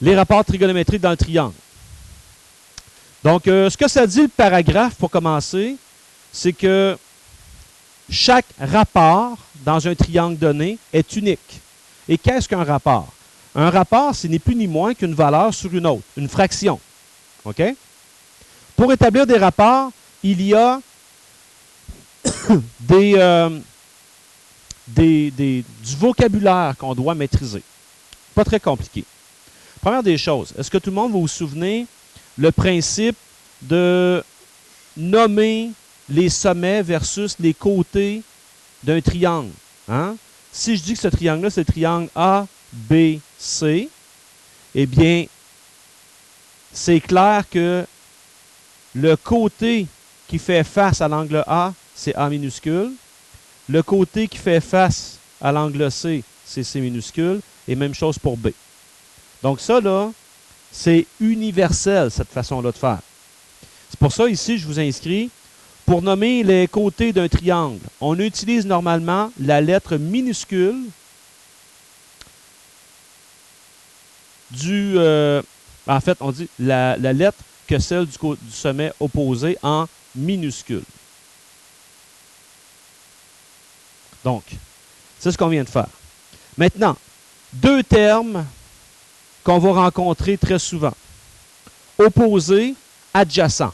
les rapports trigonométriques dans le triangle. Donc, ce que ça dit le paragraphe, pour commencer, c'est que chaque rapport dans un triangle donné est unique. Et qu'est-ce qu'un rapport? Un rapport, ce n'est plus ni moins qu'une valeur sur une autre, une fraction. OK? Pour établir des rapports, il y a du vocabulaire qu'on doit maîtriser. Pas très compliqué. Première des choses, est-ce que tout le monde va vous souvenir le principe de nommer les sommets versus les côtés d'un triangle? Hein? Si je dis que ce triangle-là, c'est le triangle A, B, C, eh bien, c'est clair que le côté qui fait face à l'angle A, c'est A minuscule. Le côté qui fait face à l'angle C, c'est C minuscule. Et même chose pour B. Donc ça, là, c'est universel, cette façon-là de faire. C'est pour ça, ici, je vous inscris, pour nommer les côtés d'un triangle, on utilise normalement la lettre minuscule du... en fait, on dit la lettre que celle du sommet opposé en minuscule. Donc, c'est ce qu'on vient de faire. Maintenant, deux termes qu'on va rencontrer très souvent. Opposé, adjacent.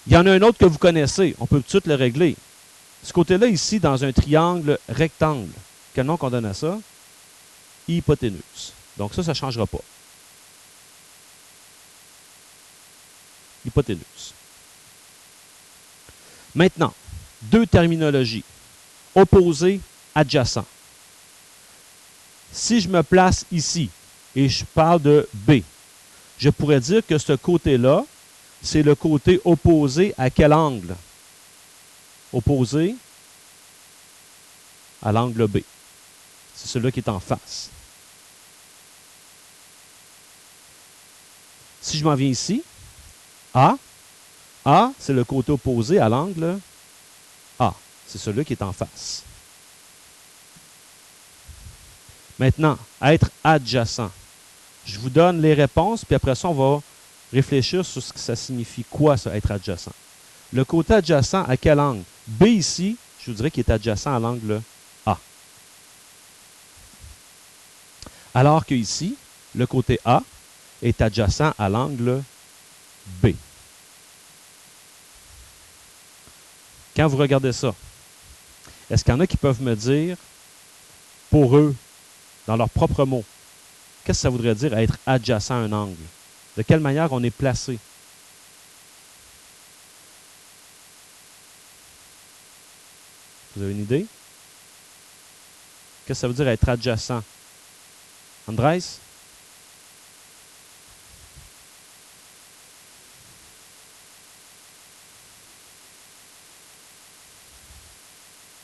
Il y en a un autre que vous connaissez. On peut tout de suite le régler. Ce côté-là, ici, dans un triangle rectangle. Quel nom qu'on donne à ça? Hypoténuse. Donc ça ne changera pas. Hypoténuse. Maintenant, deux terminologies. Opposé, adjacent. Si je me place ici et je parle de B, je pourrais dire que ce côté-là, c'est le côté opposé à quel angle? Opposé à l'angle B. C'est celui qui est en face. Si je m'en viens ici, A, c'est le côté opposé à l'angle A. C'est celui qui est en face. Maintenant, être adjacent. Je vous donne les réponses, puis après ça, on va réfléchir sur ce que ça signifie. Quoi, ça, être adjacent? Le côté adjacent, à quel angle? B ici, je vous dirais qu'il est adjacent à l'angle A. Alors que ici, le côté A est adjacent à l'angle B. Quand vous regardez ça, est-ce qu'il y en a qui peuvent me dire, pour eux, dans leurs propres mots, qu'est-ce que ça voudrait dire être adjacent à un angle? De quelle manière on est placé? Vous avez une idée? Qu'est-ce que ça veut dire être adjacent? Andrés?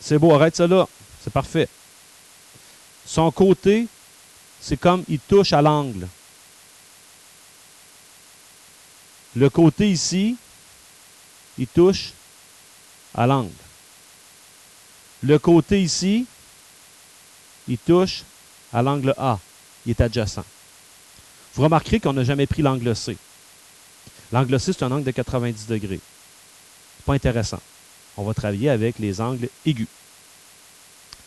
C'est beau, arrête ça là. C'est parfait. Son côté, c'est comme il touche à l'angle. Le côté ici, il touche à l'angle. Le côté ici, il touche à l'angle A. Il est adjacent. Vous remarquerez qu'on n'a jamais pris l'angle C. L'angle C, c'est un angle de 90 degrés. C'est pas intéressant. On va travailler avec les angles aigus.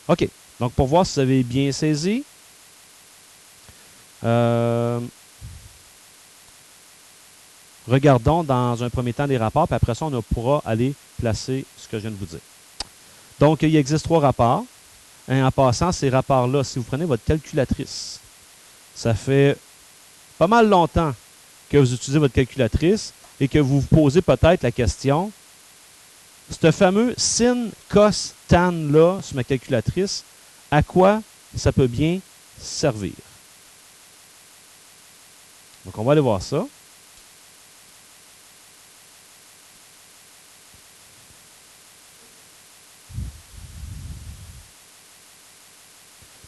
OK. Donc, pour voir si vous avez bien saisi, regardons dans un premier temps les rapports, puis après ça, on pourra aller placer ce que je viens de vous dire. Donc, il existe 3 rapports. En passant, ces rapports-là, si vous prenez votre calculatrice, ça fait pas mal longtemps que vous utilisez votre calculatrice et que vous vous posez peut-être la question, ce fameux sin, cos, tan-là sur ma calculatrice, à quoi ça peut bien servir? Donc, on va aller voir ça.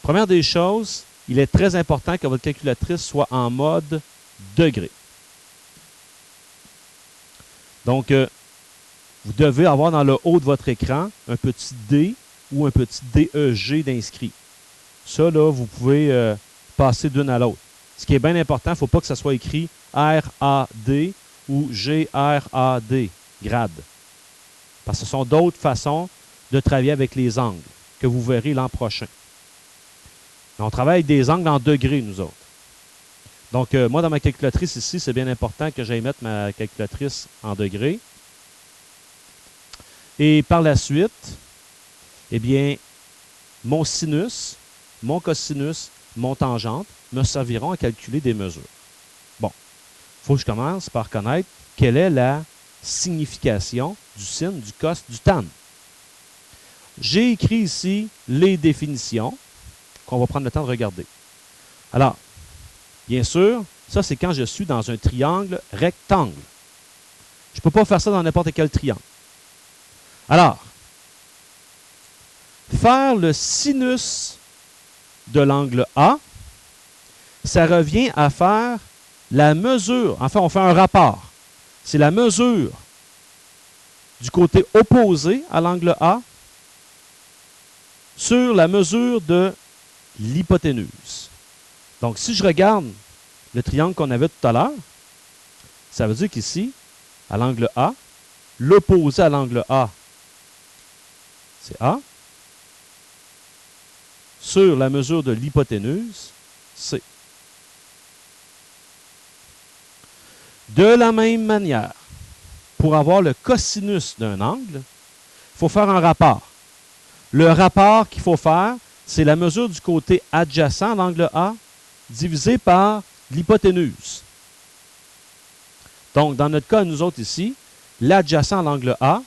Première des choses, il est très important que votre calculatrice soit en mode degré. Donc, vous devez avoir dans le haut de votre écran un petit D ou un petit DEG d'inscrit. Ça, là, vous pouvez passer d'une à l'autre. Ce qui est bien important, il ne faut pas que ça soit écrit R-A-D ou G-R-A-D, grade. Parce que ce sont d'autres façons de travailler avec les angles que vous verrez l'an prochain. On travaille avec des angles en degrés, nous autres. Donc, moi, dans ma calculatrice ici, c'est bien important que j'aille mettre ma calculatrice en degrés. Et par la suite, eh bien, mon sinus, mon cosinus, mon tangente me serviront à calculer des mesures. Bon, il faut que je commence par connaître quelle est la signification du sin, du cos, du tan. J'ai écrit ici les définitions qu'on va prendre le temps de regarder. Alors, bien sûr, ça c'est quand je suis dans un triangle rectangle. Je ne peux pas faire ça dans n'importe quel triangle. Alors, faire le sinus de l'angle A, ça revient à faire la mesure. Enfin, on fait un rapport. C'est la mesure du côté opposé à l'angle A sur la mesure de l'hypoténuse. Donc, si je regarde le triangle qu'on avait tout à l'heure, ça veut dire qu'ici, à l'angle A, l'opposé à l'angle A, c'est A. Sur la mesure de l'hypoténuse, C. De la même manière, pour avoir le cosinus d'un angle, il faut faire un rapport. Le rapport qu'il faut faire, c'est la mesure du côté adjacent à l'angle A divisé par l'hypoténuse. Donc, dans notre cas, nous autres ici, l'adjacent à l'angle A,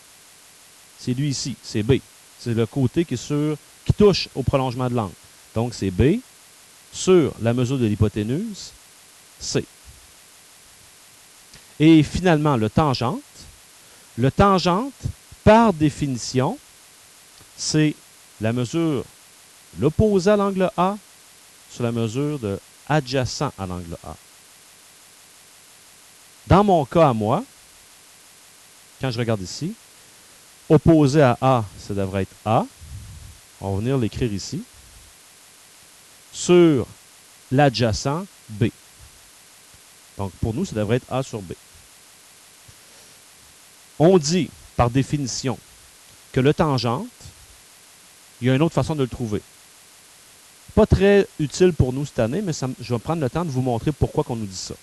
c'est lui ici, c'est B. C'est le côté qui touche au prolongement de l'angle. Donc, c'est B sur la mesure de l'hypoténuse, C. Et finalement, le tangente. Le tangente, par définition, c'est la mesure, l'opposé à l'angle A sur la mesure de adjacent à l'angle A. Dans mon cas à moi, quand je regarde ici, opposé à A, ça devrait être A. On va venir l'écrire ici. Sur l'adjacent, B. Donc, pour nous, ça devrait être A sur B. On dit, par définition, que le tangente, il y a une autre façon de le trouver. Pas très utile pour nous cette année, mais je vais prendre le temps de vous montrer pourquoi on nous dit ça.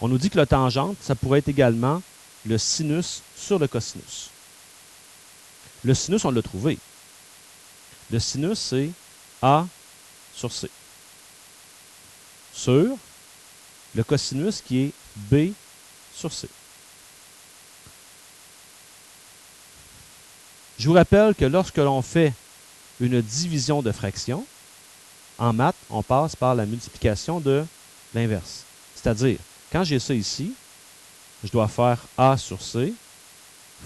On nous dit que le tangente, ça pourrait être également le sinus sur le cosinus. Le sinus, on l'a trouvé. Le sinus, c'est A sur C. Sur le cosinus qui est B sur C. Je vous rappelle que lorsque l'on fait une division de fraction, en maths, on passe par la multiplication de l'inverse. C'est-à-dire, quand j'ai ça ici, je dois faire A sur C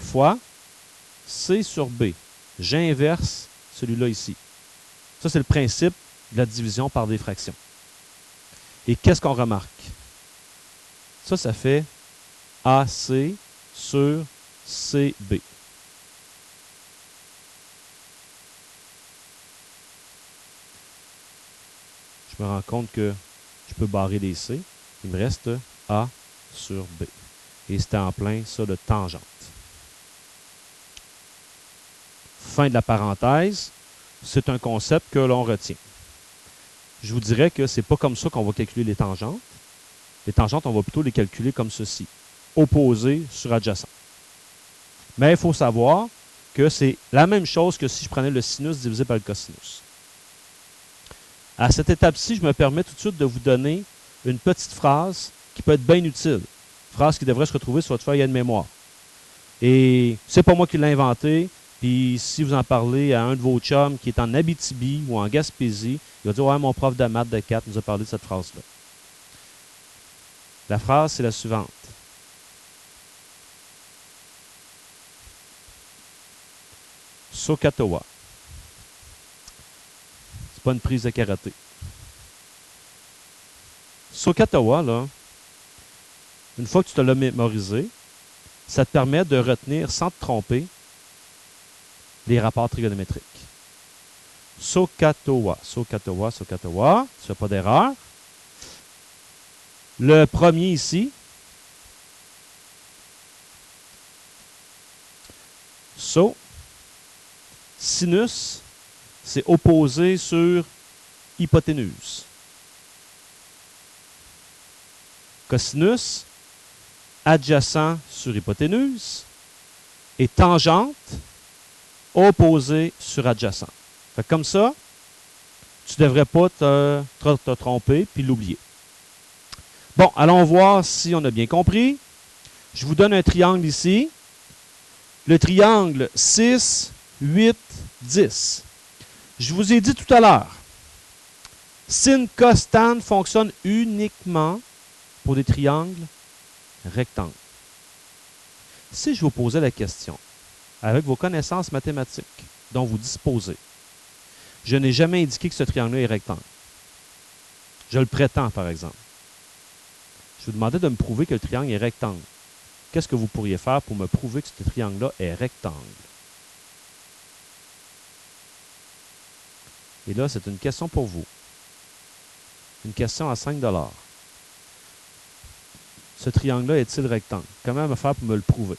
fois C sur B. J'inverse celui-là ici. Ça, c'est le principe de la division par des fractions. Et qu'est-ce qu'on remarque? Ça fait AC sur CB. Je me rends compte que je peux barrer les C. Il me reste A sur B. Et c'était en plein ça, le tangente. Fin de la parenthèse. C'est un concept que l'on retient. Je vous dirais que ce n'est pas comme ça qu'on va calculer les tangentes. Les tangentes, on va plutôt les calculer comme ceci. Opposé sur adjacent. Mais il faut savoir que c'est la même chose que si je prenais le sinus divisé par le cosinus. À cette étape-ci, je me permets tout de suite de vous donner une petite phrase qui peut être bien utile. Une phrase qui devrait se retrouver sur votre feuille de mémoire. Et c'est pas moi qui l'ai inventée. Puis si vous en parlez à un de vos chums qui est en Abitibi ou en Gaspésie, il va dire « Ouais, mon prof de maths de 4 nous a parlé de cette phrase-là. » La phrase, c'est la suivante. Sohcahtoa. C'est pas une prise de karaté. Sohcahtoa, là, une fois que tu te l'as mémorisé, ça te permet de retenir sans te tromper les rapports trigonométriques. Sohcahtoa, Sohcahtoa, Sohcahtoa, tu ne fais pas d'erreur. Le premier ici, so, sinus, c'est opposé sur hypoténuse. Cosinus, adjacent sur hypoténuse. Et tangente, opposé sur adjacent. Fait que comme ça, tu ne devrais pas te tromper puis l'oublier. Bon, allons voir si on a bien compris. Je vous donne un triangle ici. Le triangle 6, 8, 10. Je vous ai dit tout à l'heure, sin, cos, tan fonctionne uniquement pour des triangles rectangles. Si je vous posais la question, avec vos connaissances mathématiques dont vous disposez, je n'ai jamais indiqué que ce triangle-là est rectangle. Je le prétends, par exemple. Je vous demandais de me prouver que le triangle est rectangle. Qu'est-ce que vous pourriez faire pour me prouver que ce triangle-là est rectangle? Et là, c'est une question pour vous. Une question à 5 $. Ce triangle-là est-il rectangle? Comment me faire pour me le prouver?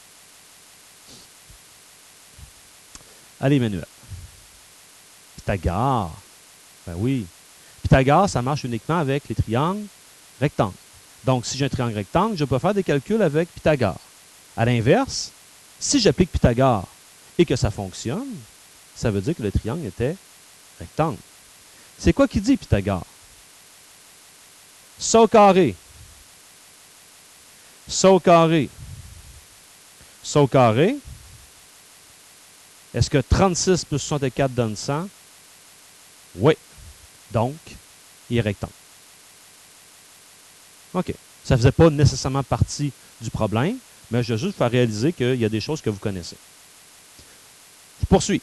Allez, Emmanuel. Pythagore. Ben oui. Pythagore, ça marche uniquement avec les triangles rectangles. Donc, si j'ai un triangle rectangle, je peux faire des calculs avec Pythagore. À l'inverse, si j'applique Pythagore et que ça fonctionne, ça veut dire que le triangle était rectangle. C'est quoi qui dit Pythagore? Ça au carré. Ça au carré. Ça au carré. Est-ce que 36 plus 64 donne 100? Oui. Donc, il est rectangle. OK. Ça ne faisait pas nécessairement partie du problème, mais je vais juste vous faire réaliser qu'il y a des choses que vous connaissez. Je poursuis.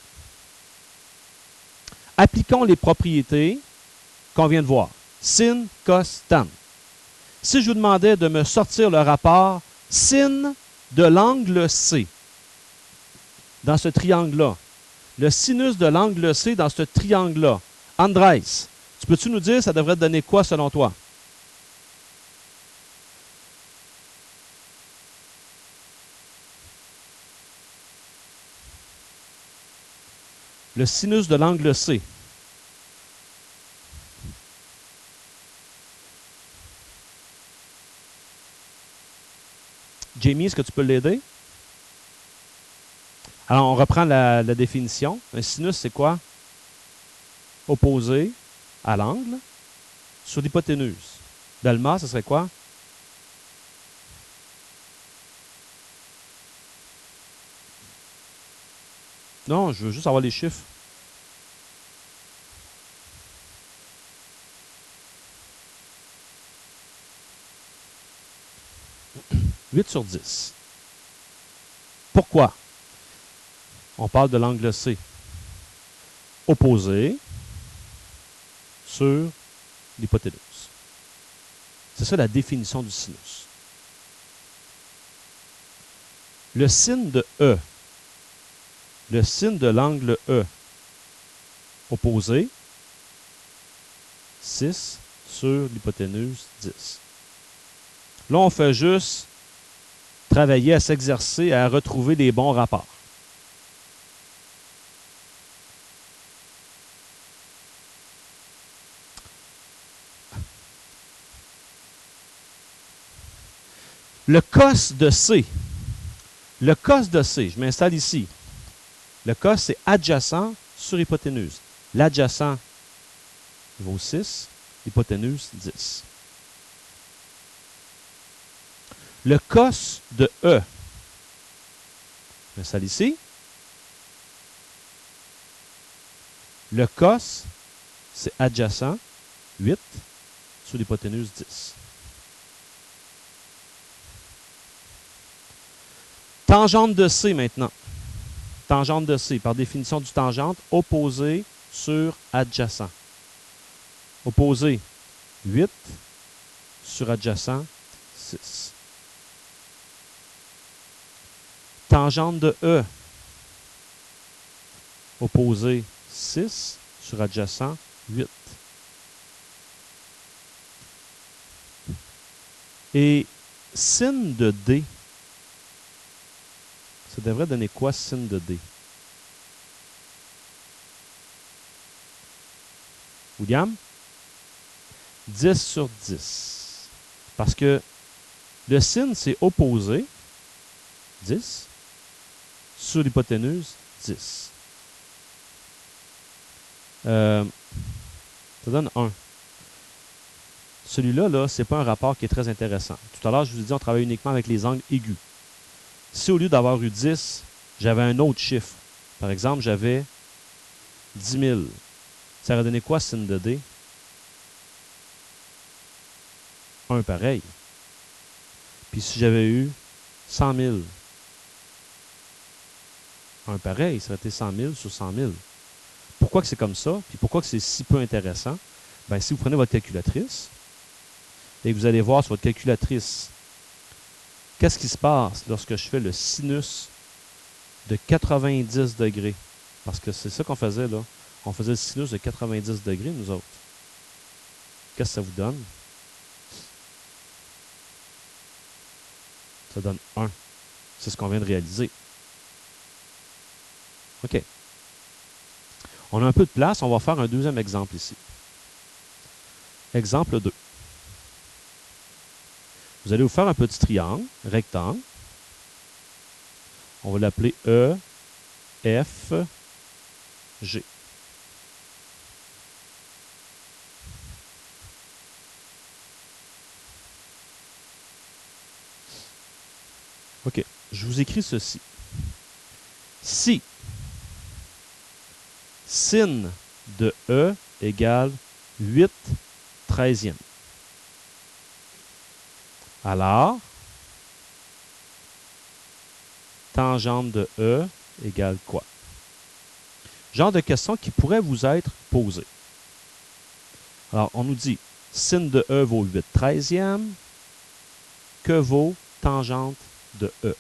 Appliquons les propriétés qu'on vient de voir. Sin, cos, tan. Si je vous demandais de me sortir le rapport sin de l'angle C dans ce triangle-là, le sinus de l'angle C dans ce triangle-là, Andrés, tu peux-tu nous dire ça devrait te donner quoi selon toi? Le sinus de l'angle C. Jamie, est-ce que tu peux l'aider? Alors, on reprend la définition. Un sinus, c'est quoi? Opposé à l'angle sur l'hypoténuse. Delma, ce serait quoi? Non, je veux juste avoir les chiffres. 8 sur 10. Pourquoi? On parle de l'angle C. Opposé sur l'hypoténuse. C'est ça la définition du sinus. Le sin de E, le sin de l'angle E opposé, 6 sur l'hypoténuse, 10. Là, on fait juste travailler à s'exercer à retrouver les bons rapports. Le cos de C. Le cos de C, je m'installe ici. Le cos, c'est adjacent sur hypoténuse. L'adjacent vaut 6, l'hypoténuse 10. Le cos de E, je m'installe ici. Le cos, c'est adjacent, 8, sur l'hypoténuse 10. Tangente de C maintenant. Tangente de C, par définition du tangente, opposé sur adjacent. Opposé, 8 sur adjacent, 6. Tangente de E, opposé, 6 sur adjacent, 8. Et sin de D, ça devrait donner quoi, sin de D? William? 10 sur 10. Parce que le sin, c'est opposé, 10, sur l'hypoténuse, 10. Ça donne 1. Celui-là, là, ce n'est pas un rapport qui est très intéressant. Tout à l'heure, je vous ai dit, on travaille uniquement avec les angles aigus. Si au lieu d'avoir eu 10, j'avais un autre chiffre, par exemple, j'avais 10 000, ça aurait donné quoi, sin de D? 1 pareil. Puis si j'avais eu 100 000, 1 pareil, ça aurait été 100 000 sur 100 000. Pourquoi que c'est comme ça? Puis pourquoi que c'est si peu intéressant? Bien, si vous prenez votre calculatrice et que vous allez voir sur votre calculatrice qu'est-ce qui se passe lorsque je fais le sinus de 90 degrés. Parce que c'est ça qu'on faisait là. On faisait le sinus de 90 degrés, nous autres. Qu'est-ce que ça vous donne? Ça donne 1. C'est ce qu'on vient de réaliser. OK. On a un peu de place. On va faire un deuxième exemple ici. Exemple 2. Vous allez vous faire un petit triangle, rectangle. On va l'appeler E, F, G. OK. Je vous écris ceci. Si sin de E égale 8 treizièmes, alors, tangente de E égale quoi? Genre de question qui pourrait vous être posée. Alors, on nous dit sin de E vaut 8 treizièmes. Que vaut tangente de E?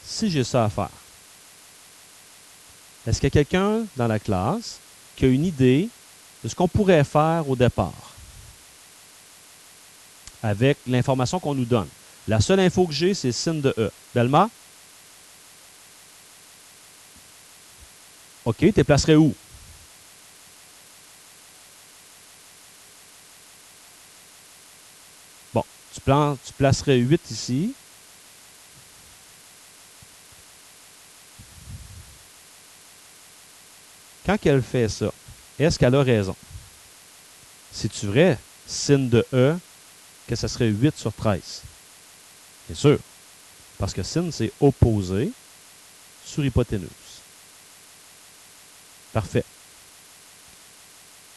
Si j'ai ça à faire, est-ce qu'il y a quelqu'un dans la classe qui a une idée de ce qu'on pourrait faire au départ avec l'information qu'on nous donne? La seule info que j'ai, c'est sin de E. Belma? OK, tu les placerais où? Bon, tu placerais 8 ici. Quand elle fait ça, est-ce qu'elle a raison? C'est-tu vrai, sin de E, que ça serait 8 sur 13? Bien sûr, parce que sin, c'est opposé sur hypoténuse. Parfait.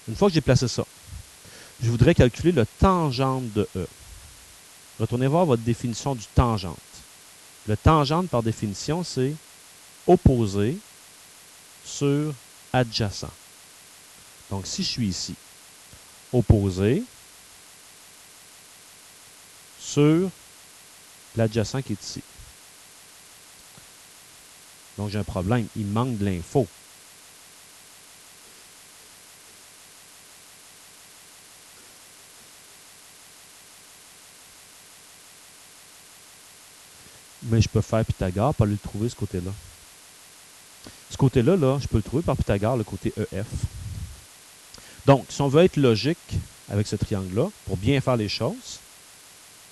Une fois que j'ai placé ça, je voudrais calculer le tangente de E. Retournez voir votre définition du tangente. Le tangente, par définition, c'est opposé sur adjacent. Donc, si je suis ici, opposé sur l'adjacent qui est ici. Donc, j'ai un problème. Il manque de l'info. Mais je peux faire Pythagore pour aller le trouver, ce côté-là. Ce côté-là, là, je peux le trouver par Pythagore, le côté EF. Donc, si on veut être logique avec ce triangle-là, pour bien faire les choses,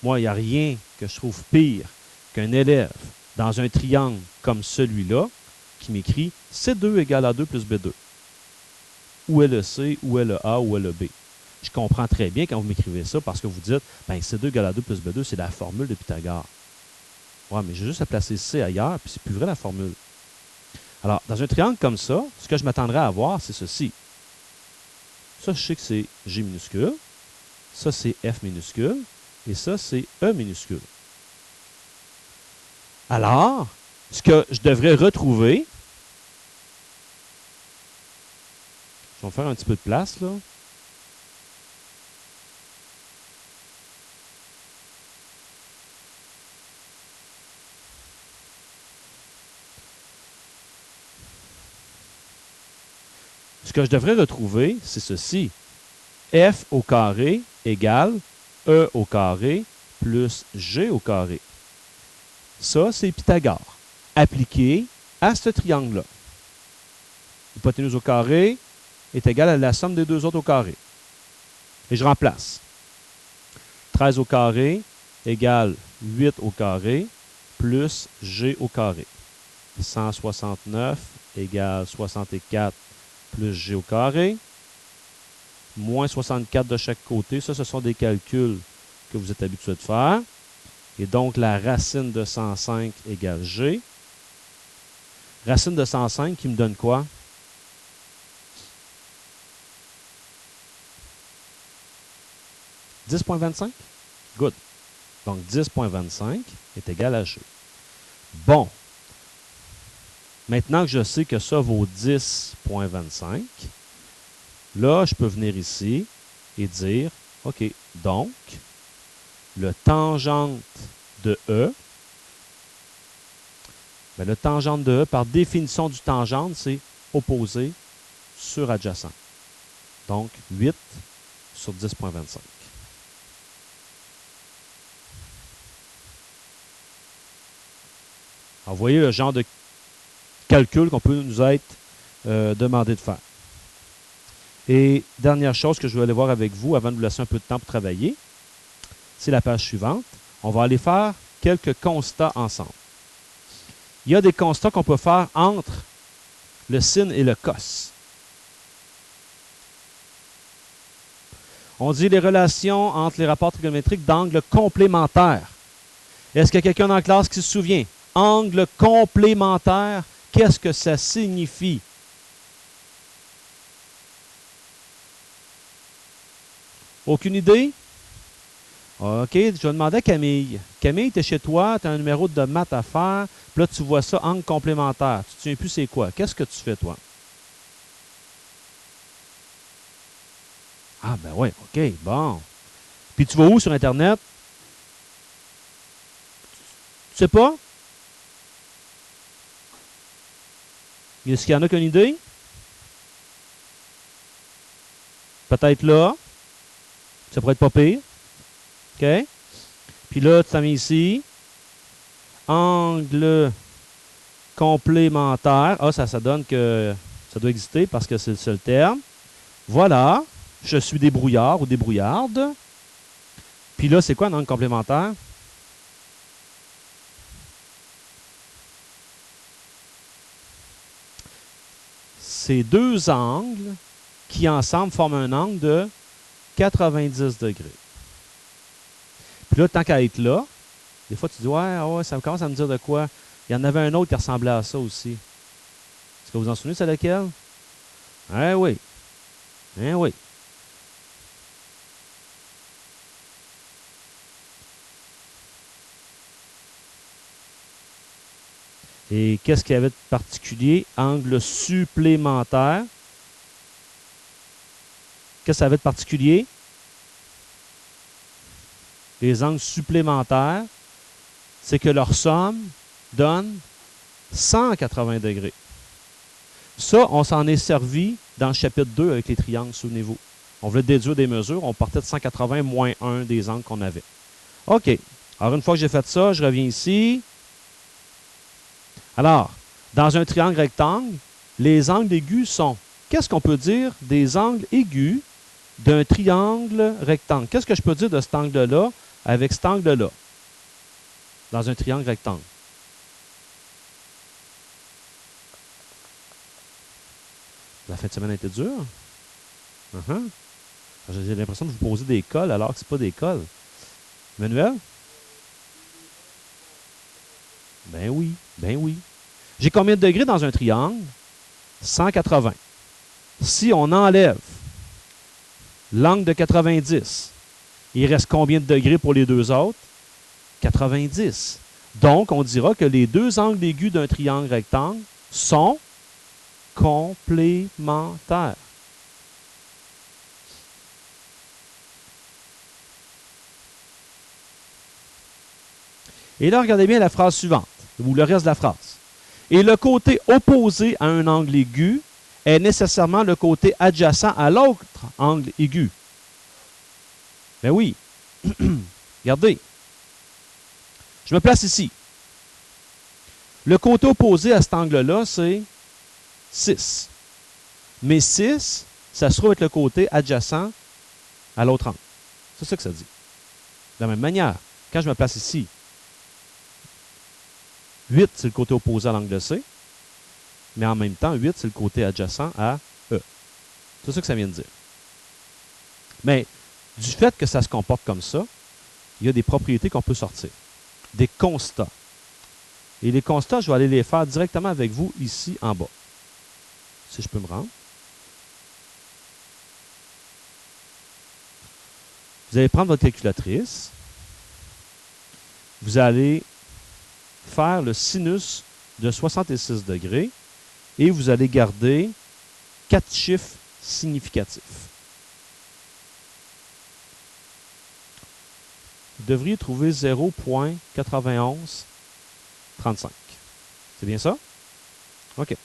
moi, il n'y a rien que je trouve pire qu'un élève dans un triangle comme celui-là qui m'écrit C2 égale A2 plus B2. Où est le C, où est le A, où est le B? Je comprends très bien quand vous m'écrivez ça parce que vous dites ben, C2 égale A2 plus B2, c'est la formule de Pythagore. Ouais, mais j'ai juste à placer C ailleurs, puis c'est plus vrai la formule. Alors, dans un triangle comme ça, ce que je m'attendrais à avoir, c'est ceci. Ça, je sais que c'est G minuscule. Ça, c'est F minuscule. Et ça, c'est E minuscule. Alors, ce que je devrais retrouver, je vais faire un petit peu de place, là. Ce que je devrais retrouver, c'est ceci. F au carré égale E au carré plus G au carré. Ça, c'est Pythagore, appliqué à ce triangle-là. L'hypoténuse au carré est égale à la somme des deux autres au carré. Et je remplace. 13 au carré égale 8 au carré plus G au carré. 169 égale 64 plus G au carré. Moins 64 de chaque côté. Ça, ce sont des calculs que vous êtes habitués de faire. Et donc, la racine de 105 égale G. Racine de 105 qui me donne quoi? « 10,25 ». Good. Donc, 10,25 est égal à G. Bon. Maintenant que je sais que ça vaut 10,25, là, je peux venir ici et dire, OK, donc, le tangente de E, bien, le tangente de E, par définition du tangente, c'est opposé sur adjacent. Donc, 8 sur 10,25. Alors, vous voyez le genre de calcul qu'on peut nous être demandé de faire. Et dernière chose que je vais aller voir avec vous avant de vous laisser un peu de temps pour travailler, c'est la page suivante. On va aller faire quelques constats ensemble. Il y a des constats qu'on peut faire entre le sin et le cos. On dit les relations entre les rapports trigonométriques d'angles complémentaires. Est-ce qu'il y a quelqu'un dans la classe qui se souvient? Angle complémentaire, qu'est-ce que ça signifie? Aucune idée? OK, je vais demander à Camille. Camille, tu es chez toi, tu as un numéro de maths à faire, puis là, tu vois ça, angle complémentaire. Tu ne te souviens plus c'est quoi? Qu'est-ce que tu fais, toi? Ah, ben oui, OK, bon. Puis tu vas où sur Internet? Tu sais pas? Est-ce qu'il y en a qui ont une idée? Peut-être là. Ça pourrait être pas pire. OK? Puis là, tu t'en mets ici. Angle complémentaire. Ah, ça donne que ça doit exister parce que c'est le seul terme. Voilà. Je suis débrouillard ou débrouillarde. Puis là, c'est quoi un angle complémentaire? C'est deux angles qui ensemble forment un angle de 90 degrés. Puis là, tant qu'à être là, des fois tu dis ouais, ça commence à me dire de quoi. Il y en avait un autre qui ressemblait à ça aussi. Est-ce que vous en souvenez, c'est lequel? Eh oui. Eh oui. Et qu'est-ce qu'il y avait de particulier? Angle supplémentaire. Qu'est-ce que ça avait de particulier? Les angles supplémentaires, c'est que leur somme donne 180 degrés. Ça, on s'en est servi dans le chapitre 2 avec les triangles, souvenez-vous. On voulait déduire des mesures, on partait de 180 moins 1 des angles qu'on avait. OK. Alors, une fois que j'ai fait ça, je reviens ici. Alors, dans un triangle rectangle, les angles aigus sont... Qu'est-ce qu'on peut dire des angles aigus d'un triangle rectangle? Qu'est-ce que je peux dire de cet angle-là avec cet angle-là dans un triangle rectangle? La fin de semaine a été dure. J'ai l'impression de vous poser des cols alors que ce n'est pas des cols. Manuel? Ben oui, ben oui. J'ai combien de degrés dans un triangle? 180. Si on enlève l'angle de 90, il reste combien de degrés pour les deux autres? 90. Donc, on dira que les deux angles aigus d'un triangle rectangle sont complémentaires. Et là, regardez bien la phrase suivante, ou le reste de la phrase. Et le côté opposé à un angle aigu est nécessairement le côté adjacent à l'autre angle aigu. Ben oui. Regardez. Je me place ici. Le côté opposé à cet angle-là, c'est 6. Mais 6, ça se trouve être le côté adjacent à l'autre angle. C'est ça que ça dit. De la même manière, quand je me place ici, 8, c'est le côté opposé à l'angle C, mais en même temps, 8, c'est le côté adjacent à E. C'est ça que ça vient de dire. Mais du fait que ça se comporte comme ça, il y a des propriétés qu'on peut sortir. Des constats. Et les constats, je vais aller les faire directement avec vous ici en bas. Si je peux me rendre. Vous allez prendre votre calculatrice. Vous allez faire le sinus de 66 degrés et vous allez garder 4 chiffres significatifs. Vous devriez trouver 0,9135. C'est bien ça? OK.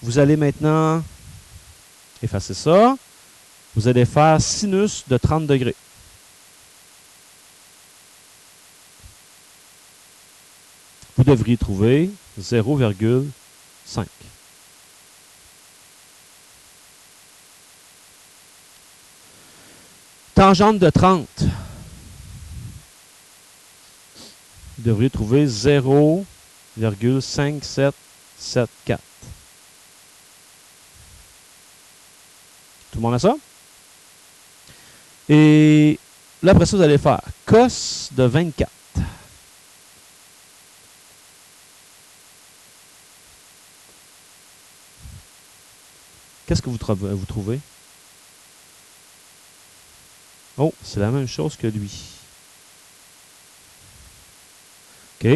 Vous allez maintenant effacer ça. Vous allez faire sinus de 30 degrés. Vous devriez trouver 0,5. Tangente de 30. Vous devriez trouver 0,5774. Tout le monde a ça? Et là, après ça, vous allez faire cos de 24. Qu'est-ce que vous trouvez? Oh, c'est la même chose que lui. OK.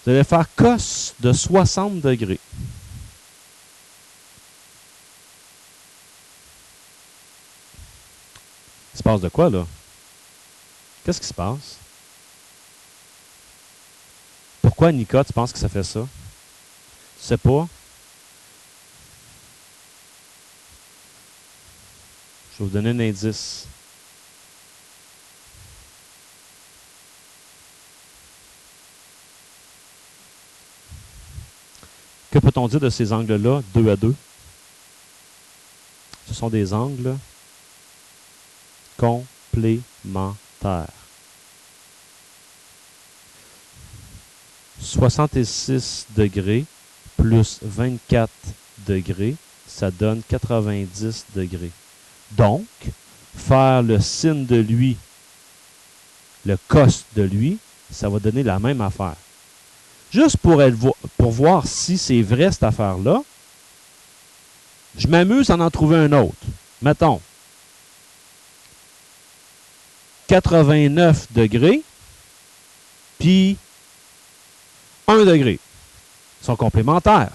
Vous allez faire cos de 60 degrés. Il se passe de quoi, là? Qu'est-ce qui se passe? Pourquoi, Nika, tu penses que ça fait ça? Tu sais pas? Je vais vous donner un indice. Que peut-on dire de ces angles-là, 2 à 2? Ce sont des angles complémentaires. 66 degrés plus 24 degrés, ça donne 90 degrés. Donc, faire le sin de lui, le cos de lui, ça va donner la même affaire. Juste pour voir si c'est vrai cette affaire-là, je m'amuse à en trouver un autre. Mettons, 89 degrés, puis 1 degré. Ils sont complémentaires.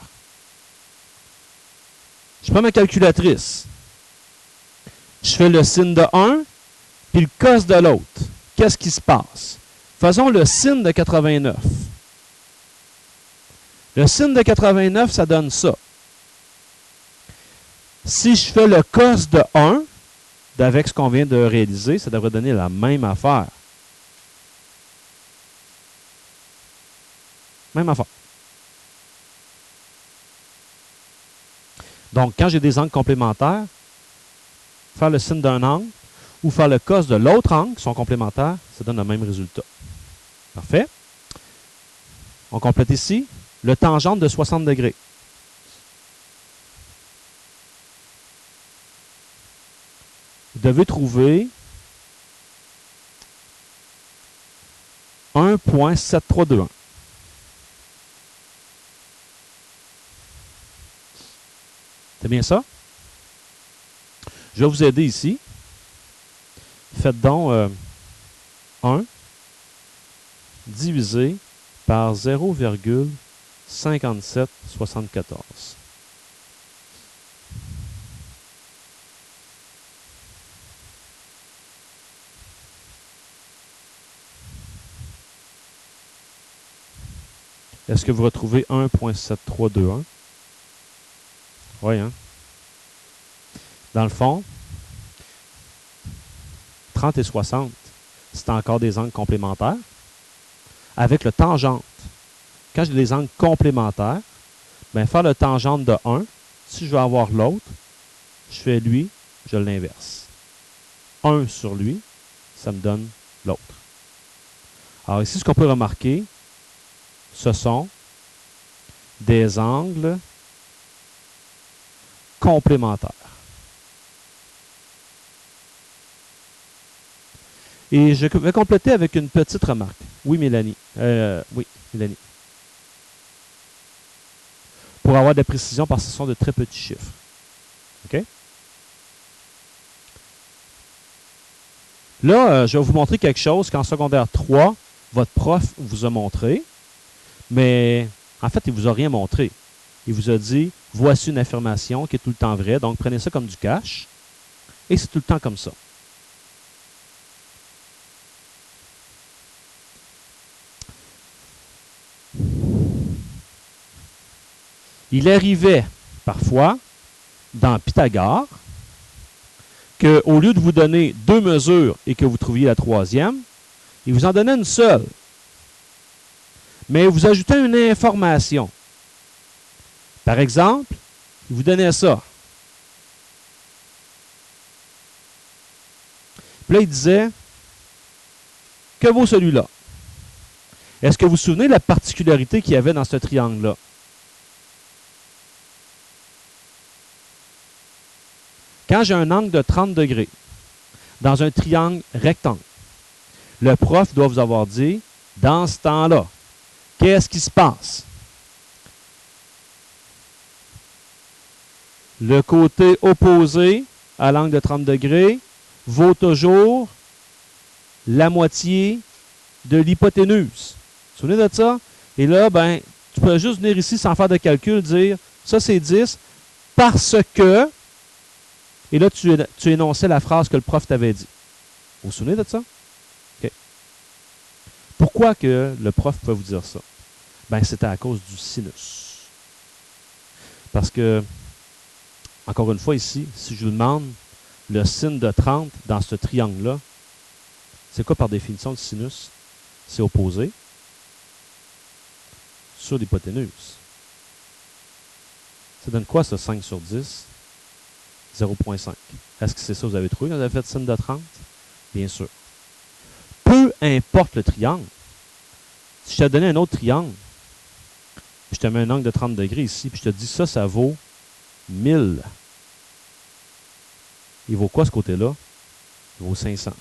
Je prends ma calculatrice. Je fais le sin de 1, puis le cos de l'autre. Qu'est-ce qui se passe? Faisons le sin de 89. Le sin de 89, ça donne ça. Si je fais le cos de 1, avec ce qu'on vient de réaliser, ça devrait donner la même affaire. Même affaire. Donc, quand j'ai des angles complémentaires, faire le sin d'un angle ou faire le cos de l'autre angle, qui sont complémentaires, ça donne le même résultat. Parfait. On complète ici le tangente de 60 degrés. Vous devez trouver 1,7321. C'est bien ça? Je vais vous aider ici. Faites donc 1 divisé par 0,5774. Est-ce que vous retrouvez 1,7321? Oui, hein? Dans le fond, 30 et 60, c'est encore des angles complémentaires. Avec le tangente, quand j'ai des angles complémentaires, bien, faire le tangente de 1, si je veux avoir l'autre, je fais lui, je l'inverse. 1 sur lui, ça me donne l'autre. Alors ici, ce qu'on peut remarquer, ce sont des angles complémentaires. Et je vais compléter avec une petite remarque. Oui, Mélanie. Oui, Mélanie. Pour avoir de la précision, parce que ce sont de très petits chiffres. OK? Là, je vais vous montrer quelque chose qu'en secondaire 3, votre prof vous a montré, mais en fait, il ne vous a rien montré. Il vous a dit, voici une affirmation qui est tout le temps vraie, donc prenez ça comme du cash, et c'est tout le temps comme ça. Il arrivait parfois, dans Pythagore, qu'au lieu de vous donner 2 mesures et que vous trouviez la troisième, il vous en donnait une seule. Mais vous ajoutez une information. Par exemple, il vous donnait ça. Puis là, il disait, que vaut celui-là? Est-ce que vous vous souvenez de la particularité qu'il y avait dans ce triangle-là? Quand j'ai un angle de 30 degrés dans un triangle rectangle, le prof doit vous avoir dit, dans ce temps-là, qu'est-ce qui se passe? Le côté opposé à l'angle de 30 degrés vaut toujours la moitié de l'hypoténuse. Vous vous souvenez de ça? Et là, ben, tu peux juste venir ici sans faire de calcul, dire, ça c'est 10, parce que, et là, tu énonçais la phrase que le prof t'avait dit. Vous vous souvenez de ça? OK. Pourquoi que le prof peut vous dire ça? Ben, c'était à cause du sinus. Parce que, encore une fois ici, si je vous demande le sin de 30 dans ce triangle-là, c'est quoi par définition le sinus? C'est opposé sur l'hypoténuse. Ça donne quoi, ce 5 sur 10? 0,5. Est-ce que c'est ça que vous avez trouvé quand vous avez fait sin de 30? Bien sûr. Peu importe le triangle. Si je te donnais un autre triangle, je te mets un angle de 30 degrés ici, puis je te dis ça, ça vaut 1000. Il vaut quoi ce côté-là? Il vaut 500.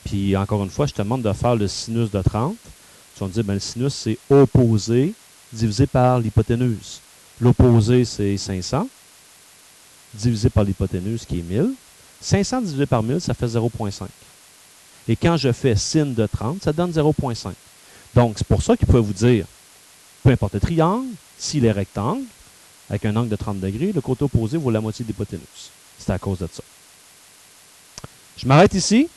Puis encore une fois, je te demande de faire le sinus de 30. Tu vas me dire, ben, le sinus, c'est opposé divisé par l'hypoténuse. L'opposé, c'est 500, divisé par l'hypoténuse, qui est 1000. 500 divisé par 1000, ça fait 0,5. Et quand je fais sin de 30, ça donne 0,5. Donc, c'est pour ça qu'il peut vous dire, peu importe le triangle, s'il est rectangle, avec un angle de 30 degrés, le côté opposé vaut la moitié de l'hypoténuse. C'est à cause de ça. Je m'arrête ici.